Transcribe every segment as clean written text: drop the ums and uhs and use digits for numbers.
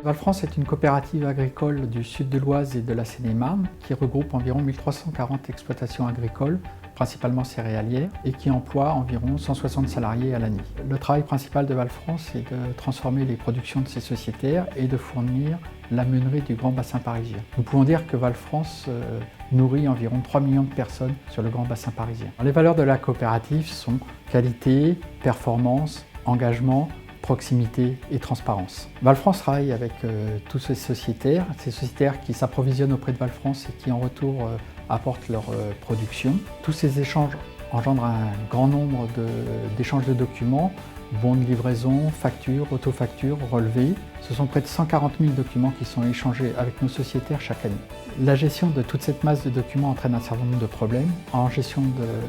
Valfrance est une coopérative agricole du sud de l'Oise et de la Seine-et-Marne qui regroupe environ 1340 exploitations agricoles, principalement céréalières, et qui emploie environ 160 salariés à l'année. Le travail principal de Valfrance est de transformer les productions de ces sociétaires et de fournir la meunerie du Grand Bassin parisien. Nous pouvons dire que Valfrance nourrit environ 3 millions de personnes sur le Grand Bassin parisien. Les valeurs de la coopérative sont qualité, performance, engagement, proximité et transparence. Valfrance travaille avec tous ces sociétaires qui s'approvisionnent auprès de Valfrance et qui en retour apportent leur production. Tous ces échanges engendrent un grand nombre d'échanges de documents, bons de livraison, factures, autofactures, relevés. Ce sont près de 140 000 documents qui sont échangés avec nos sociétaires chaque année. La gestion de toute cette masse de documents entraîne un certain nombre de problèmes en gestion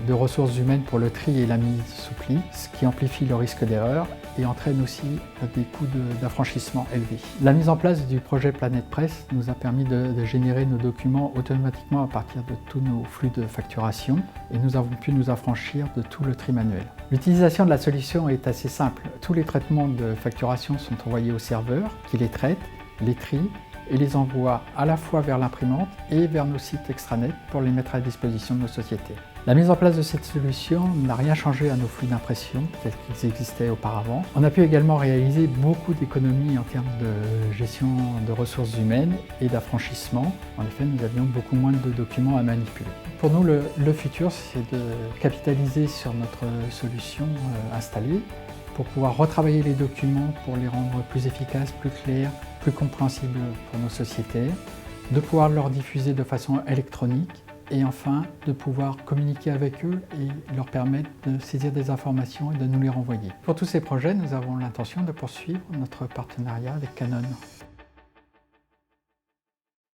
de ressources humaines pour le tri et la mise sous pli, ce qui amplifie le risque d'erreur et entraîne aussi des coûts d'affranchissement élevés. La mise en place du projet Planète Presse nous a permis de générer nos documents automatiquement à partir de tous nos flux de facturation et nous avons pu nous affranchir de tout le tri manuel. L'utilisation de la solution est assez simple. Tous les traitements de facturation sont envoyés au serveur qui les traite, les trie et les envoie à la fois vers l'imprimante et vers nos sites extranet pour les mettre à disposition de nos sociétés. La mise en place de cette solution n'a rien changé à nos flux d'impression tels qu'ils existaient auparavant. On a pu également réaliser beaucoup d'économies en termes de gestion de ressources humaines et d'affranchissement. En effet, nous avions beaucoup moins de documents à manipuler. Pour nous, le futur, c'est de capitaliser sur notre solution installée pour pouvoir retravailler les documents, pour les rendre plus efficaces, plus clairs, plus compréhensibles pour nos sociétaires, de pouvoir leur diffuser de façon électronique et enfin de pouvoir communiquer avec eux et leur permettre de saisir des informations et de nous les renvoyer. Pour tous ces projets, nous avons l'intention de poursuivre notre partenariat avec Canon.